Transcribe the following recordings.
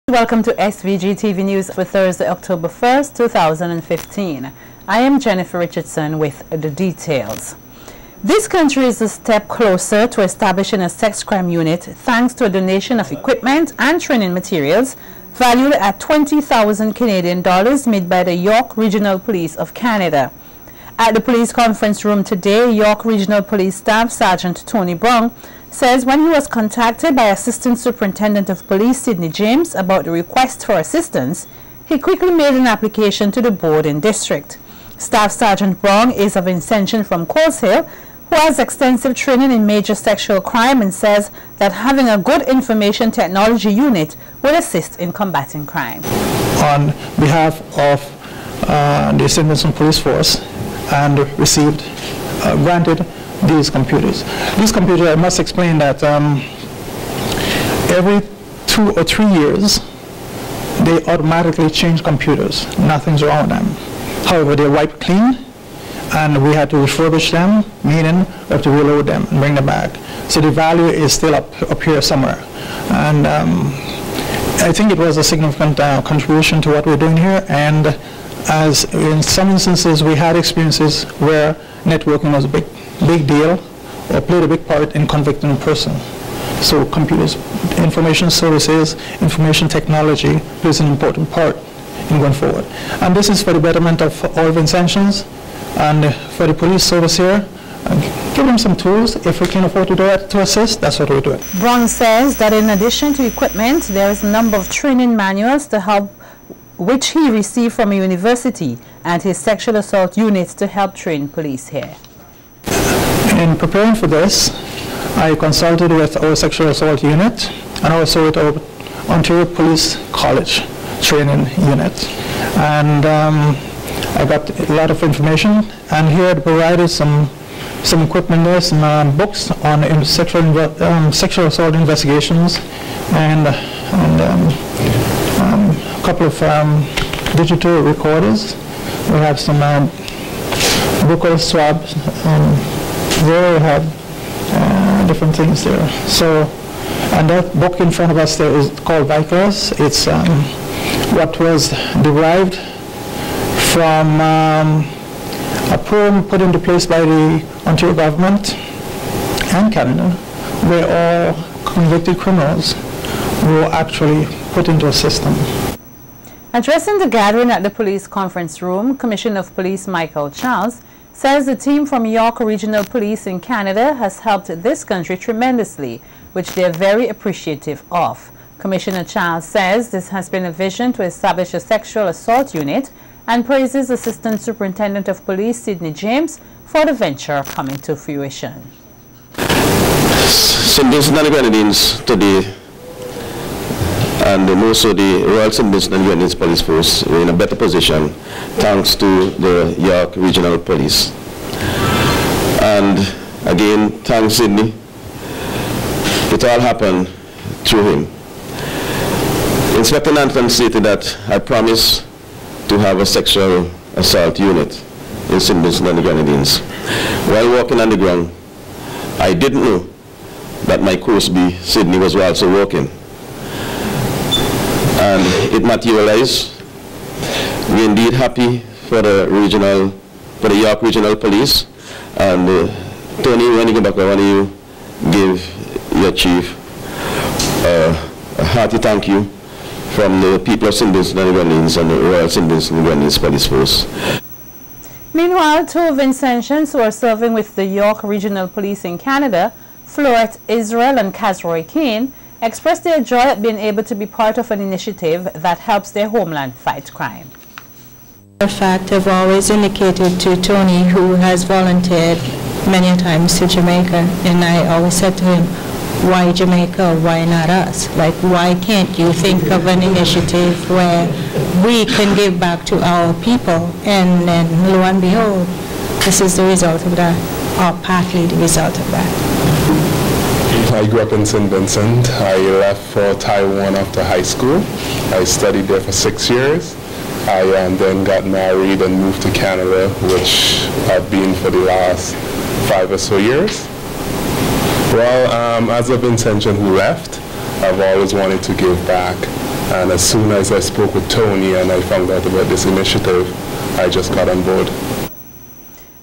Welcome to SVG-TV News for Thursday, October 1st, 2015. I am Jennifer Richardson with the details. This country is a step closer to establishing a sex crime unit thanks to a donation of equipment and training materials valued at 20,000 Canadian dollars made by the York Regional Police of Canada. At the police conference room today, York Regional Police Staff Sergeant Tony Brown says when he was contacted by Assistant Superintendent of Police Sidney James about the request for assistance, he quickly made an application to the board in district. Staff Sergeant Brown is of Ascension from Coleshill, who has extensive training in major sexual crime and says that having a good information technology unit will assist in combating crime. On behalf of the St. Vincent Police Force and received, granted these computers. These computers, I must explain that every 2 or 3 years, they automatically change computers. Nothing's wrong with them. However, they're wiped clean, and we had to refurbish them, meaning we have to reload them and bring them back. So the value is still up here somewhere. And I think it was a significant contribution to what we're doing here. And as in some instances, we had experiences where networking was a big deal or played a big part in convicting a person. So computers, information services, information technology plays an important part in going forward. And this is for the betterment of all Vincentians and for the police service here. Give them some tools. If we can afford to do it to assist, that's what we're doing. Brown says that in addition to equipment, there is a number of training manuals to help which he received from a university and his sexual assault unit to help train police here. In preparing for this, I consulted with our sexual assault unit and also with our Ontario Police College training unit. And I got a lot of information, and here I provided some equipment there, some books on sexual assault investigations, and a couple of digital recorders. We have some buccal swabs. There we have different things there. So, and that book in front of us there is called Vicars. It's what was derived from a program put into place by the Ontario government and Canada, where all convicted criminals were actually put into a system. Addressing the gathering at the police conference room, Commissioner of Police Michael Charles says the team from York Regional Police in Canada has helped this country tremendously, which they are very appreciative of. Commissioner Charles says this has been a vision to establish a sexual assault unit and praises Assistant Superintendent of Police Sidney James for the venture coming to fruition. St. Vincent and the Grenadines today, and more so the Royal St. Vincent and Grenadines Police Force, were in a better position thanks to the York Regional Police. And again, thanks Sidney. It all happened through him. Inspector Nanton stated that I promised to have a sexual assault unit in St. Vincent and the Grenadines. While walking on the ground, I didn't know that my co-B, Sidney, was also working. And it materialized. We're indeed happy for the York Regional Police. And Tony, when you go back, I want you give your chief a hearty thank you from the people of St. Vincent and the Grenadines and the Royal St. Vincent and Grenadines Police Force. Meanwhile, two Vincentians who are serving with the York Regional Police in Canada, Floret Israel and Kazroy Kane, expressed their joy at being able to be part of an initiative that helps their homeland fight crime. In fact, I've always indicated to Tony, who has volunteered many times to Jamaica, and I always said to him, why Jamaica, why not us? Like, why can't you think of an initiative where we can give back to our people? And then, lo and behold, this is the result of that, or partly the result of that. I grew up in St. Vincent. I left for Taiwan after high school. I studied there for 6 years. I then got married and moved to Canada, which I've been for the last 5 or so years. Well, as a Vincentian who left, I've always wanted to give back And as soon as I spoke with Tony and I found out about this initiative, I just got on board.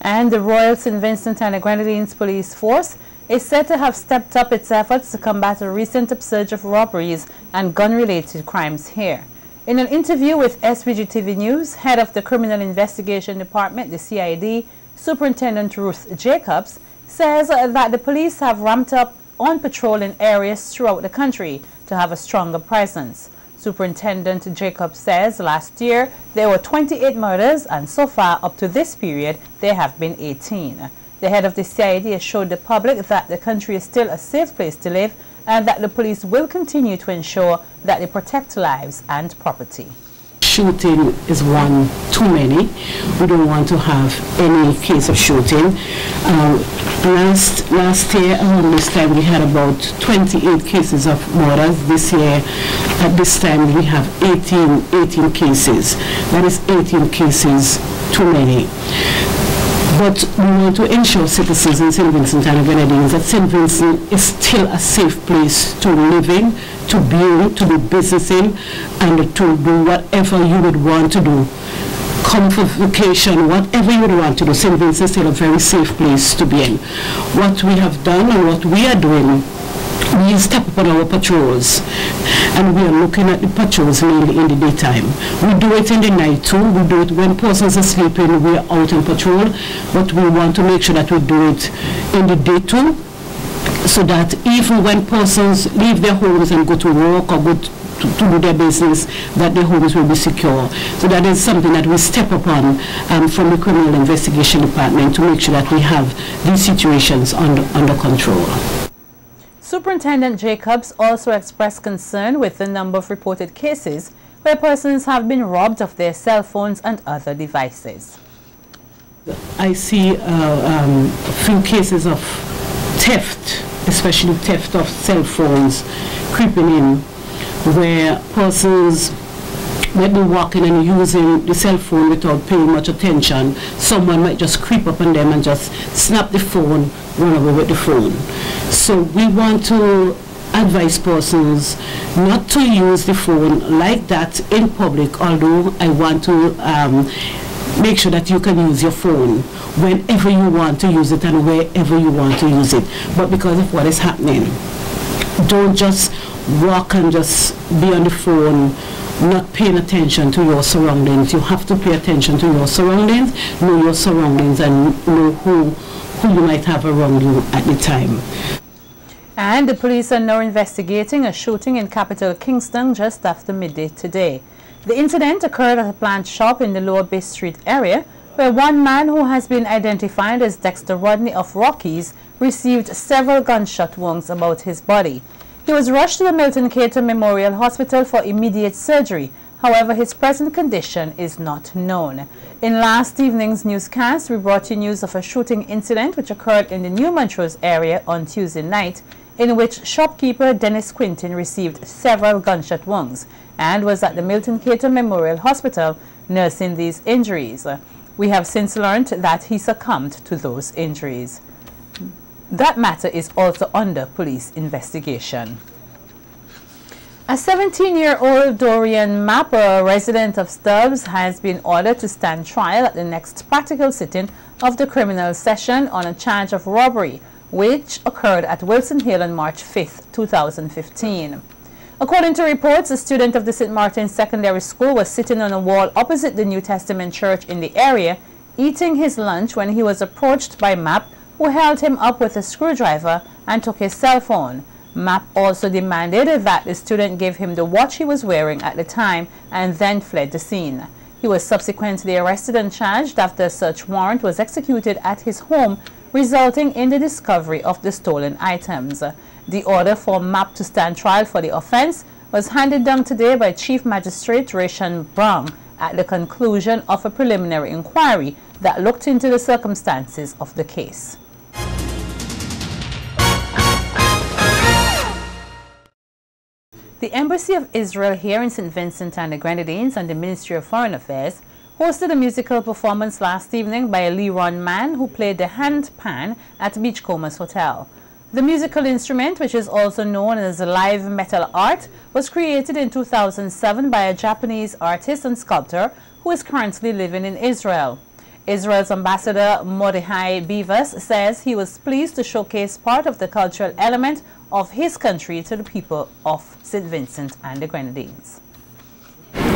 And the Royal St. Vincent and the Grenadines Police Force is said to have stepped up its efforts to combat a recent upsurge of robberies and gun-related crimes here. In an interview with SVG-TV News, head of the Criminal Investigation Department, the CID, Superintendent Ruth Jacobs, says that the police have ramped up on patrol in areas throughout the country to have a stronger presence. Superintendent Jacobs says last year there were 28 murders and so far up to this period there have been 18. The head of the CID assured the public that the country is still a safe place to live and that the police will continue to ensure that they protect lives and property. Shooting is one too many. We don't want to have any case of shooting. Last year around this time we had about 28 cases of murders. This year at this time we have 18 cases. That is 18 cases too many. But we want to ensure citizens in St. Vincent and the Grenadines that St. Vincent is still a safe place to live in, to be in, to do business in, and to do whatever you would want to do. Come for vacation, whatever you would want to do. St. Vincent is still a very safe place to be in. What we have done and what we are doing, we step up on our patrols, and we are looking at the patrols mainly in the daytime. We do it in the night too. We do it when persons are sleeping. We are out on patrol, but we want to make sure that we do it in the day too, so that even when persons leave their homes and go to work or go to do their business, that their homes will be secure. So that is something that we step upon from the Criminal Investigation Department to make sure that we have these situations under control. Superintendent Jacobs also expressed concern with the number of reported cases where persons have been robbed of their cell phones and other devices. I see a few cases of theft, especially theft of cell phones creeping in, where persons might be walking and using the cell phone without paying much attention. Someone might just creep up on them and just snap the phone, run away with the phone. So we want to advise persons not to use the phone like that in public, although I want to make sure that you can use your phone whenever you want to use it and wherever you want to use it. But because of what is happening, don't just walk and just be on the phone not paying attention to your surroundings. You have to pay attention to your surroundings, know your surroundings, and know who you might have around you at the time. And the police are now investigating a shooting in capital Kingston just after midday today. The incident occurred at a plant shop in the Lower Bay Street area, where one man who has been identified as Dexter Rodney of Rockies received several gunshot wounds about his body. He was rushed to the Milton Cater Memorial Hospital for immediate surgery. However, his present condition is not known. In last evening's newscast, we brought you news of a shooting incident which occurred in the New Montrose area on Tuesday night, in which shopkeeper Dennis Quintin received several gunshot wounds and was at the Milton Cater Memorial Hospital nursing these injuries. We have since learned that he succumbed to those injuries. That matter is also under police investigation. A 17-year-old Dorian Mapp, a resident of Stubbs, has been ordered to stand trial at the next practical sitting of the criminal session on a charge of robbery, which occurred at Wilson Hill on March 5, 2015. According to reports, a student of the St. Martin's Secondary School was sitting on a wall opposite the New Testament Church in the area, eating his lunch when he was approached by Mapp, who held him up with a screwdriver and took his cell phone. Mapp also demanded that the student give him the watch he was wearing at the time and then fled the scene. He was subsequently arrested and charged after a search warrant was executed at his home, resulting in the discovery of the stolen items. The order for Mapp to stand trial for the offense was handed down today by Chief Magistrate Rayshon Brown at the conclusion of a preliminary inquiry that looked into the circumstances of the case. The Embassy of Israel here in St. Vincent and the Grenadines and the Ministry of Foreign Affairs hosted a musical performance last evening by a Leron man who played the handpan at Beachcombers Hotel. The musical instrument, which is also known as live metal art, was created in 2007 by a Japanese artist and sculptor who is currently living in Israel. Israel's ambassador Mordechai Beavers says he was pleased to showcase part of the cultural element of his country to the people of St. Vincent and the Grenadines.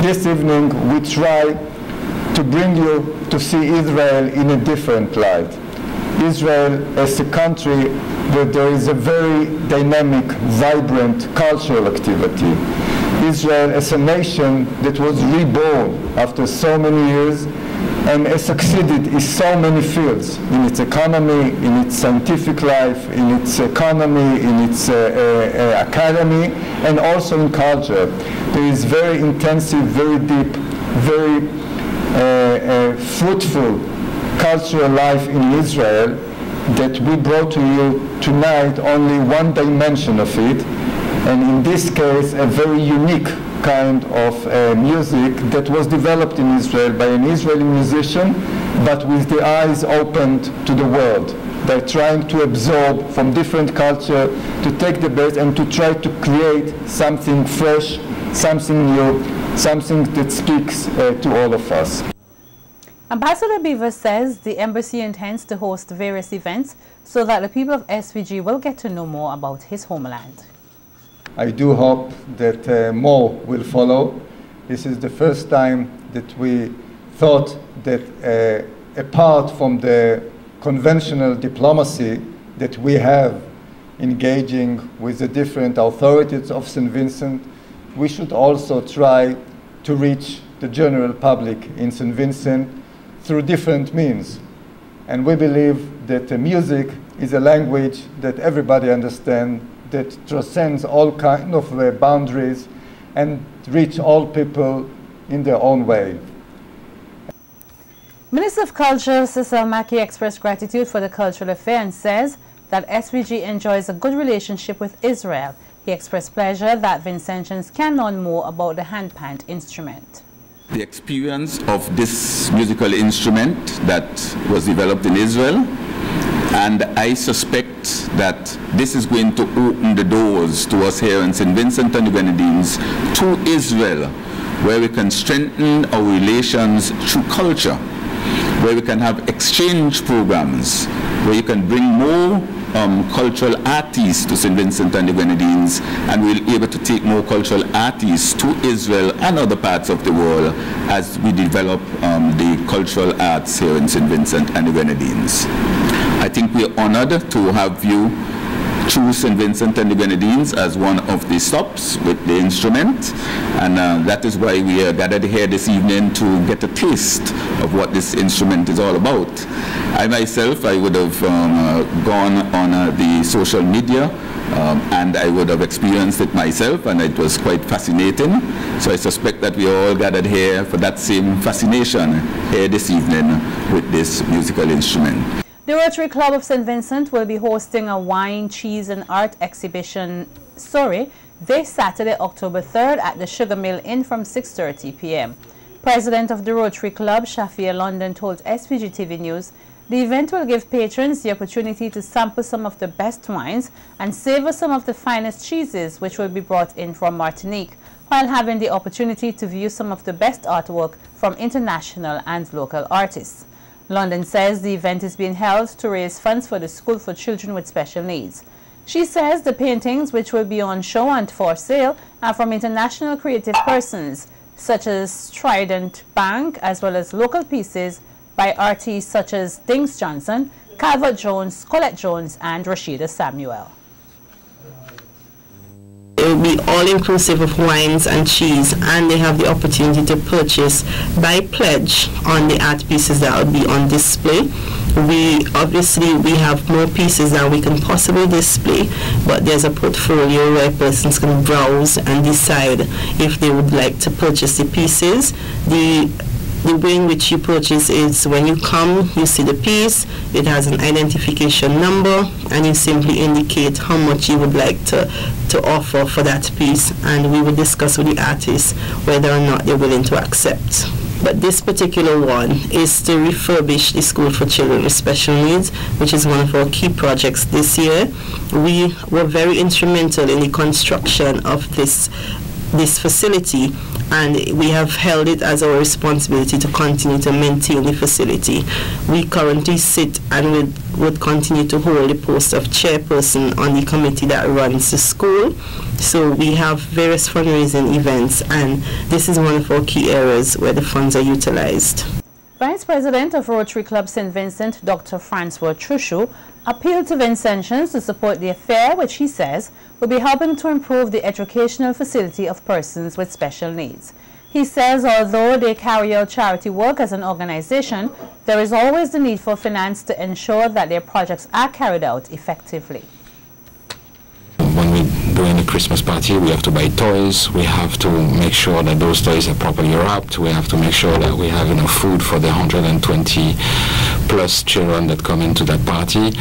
This evening we try to bring you to see Israel in a different light. Israel as a country where there is a very dynamic, vibrant cultural activity. Israel as a nation that was reborn after so many years and has succeeded in so many fields, in its economy, in its scientific life, in its economy, in its academy, and also in culture. There is very intensive, very deep, very fruitful cultural life in Israel that we brought to you tonight, only one dimension of it, and in this case a very unique kind of music that was developed in Israel by an Israeli musician, but with the eyes opened to the world. They're trying to absorb from different culture, to take the best and to try to create something fresh, something new, something that speaks to all of us. Ambassador Beavers says the embassy intends to host various events so that the people of SVG will get to know more about his homeland. I do hope that more will follow. This is the first time that we thought that apart from the conventional diplomacy that we have engaging with the different authorities of St. Vincent, we should also try to reach the general public in St. Vincent through different means. And we believe that music is a language that everybody understands, that transcends all kinds of boundaries and reach all people in their own way. Minister of Culture Cecil Mackey expressed gratitude for the cultural affair and says that SVG enjoys a good relationship with Israel. He expressed pleasure that Vincentians can learn more about the handpan instrument. The experience of this musical instrument that was developed in Israel, and I suspect that this is going to open the doors to us here in St. Vincent and the Grenadines to Israel, where we can strengthen our relations through culture, where we can have exchange programs, where you can bring more cultural artists to St. Vincent and the Grenadines, and we'll be able to take more cultural artists to Israel and other parts of the world as we develop the cultural arts here in St. Vincent and the Grenadines. I think we're honored to have you choose St. Vincent and the Grenadines as one of the stops with the instrument, and that is why we are gathered here this evening to get a taste of what this instrument is all about. I myself, I would have gone on the social media and I would have experienced it myself, and it was quite fascinating. So I suspect that we are all gathered here for that same fascination here this evening with this musical instrument. The Rotary Club of St. Vincent will be hosting a wine, cheese and art exhibition, this Saturday, October 3rd at the Sugar Mill Inn from 6:30 p.m. President of the Rotary Club, Shafia London, told SVG-TV News the event will give patrons the opportunity to sample some of the best wines and savor some of the finest cheeses which will be brought in from Martinique, while having the opportunity to view some of the best artwork from international and local artists. London says the event is being held to raise funds for the School for Children with Special Needs. She says the paintings which will be on show and for sale are from international creative persons such as Trident Bank, as well as local pieces by artists such as Dings Johnson, Calvert Jones, Colette Jones and Rashida Samuel. It will be all-inclusive of wines and cheese, and they have the opportunity to purchase by pledge on the art pieces that will be on display. We have more pieces than we can possibly display, but there's a portfolio where persons can browse and decide if they would like to purchase the pieces. The way in which you purchase is when you come, you see the piece, it has an identification number, and you simply indicate how much you would like to offer for that piece, and we will discuss with the artist whether or not they're willing to accept but this particular one is to refurbish the school for children with special needs, which is one of our key projects this year. We were very instrumental in the construction of this facility, and we have held it as our responsibility to continue to maintain the facility. We currently sit and would continue to hold the post of chairperson on the committee that runs the school. So we have various fundraising events, and this is one of our key areas where the funds are utilized. Vice President of Rotary Club St. Vincent, Dr. Francois Trushu, appealed to Vincentians to support the affair, which he says will be helping to improve the educational facility of persons with special needs. He says although they carry out charity work as an organization, there is always the need for finance to ensure that their projects are carried out effectively. When we're doing the Christmas party, we have to buy toys, we have to make sure that those toys are properly wrapped, we have to make sure that we have enough food for the 120 plus children that come into that party.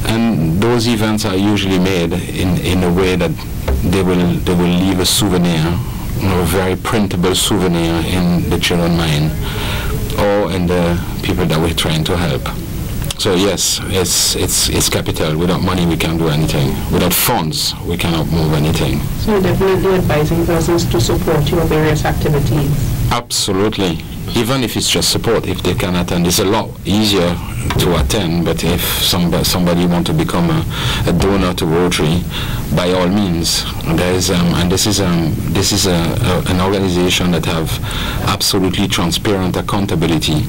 And those events are usually made in a way that they will leave a souvenir, a very printable souvenir in the children's mind or in the people that we're trying to help. So yes, it's capital. Without money, we can't do anything. Without funds, we cannot move anything. So you're definitely advising persons to support your various activities? Absolutely. Even if it's just support, if they can attend, it's a lot easier to attend, but if somebody want to become a donor to Rotary, by all means, there is, and this is an organization that have absolutely transparent accountability.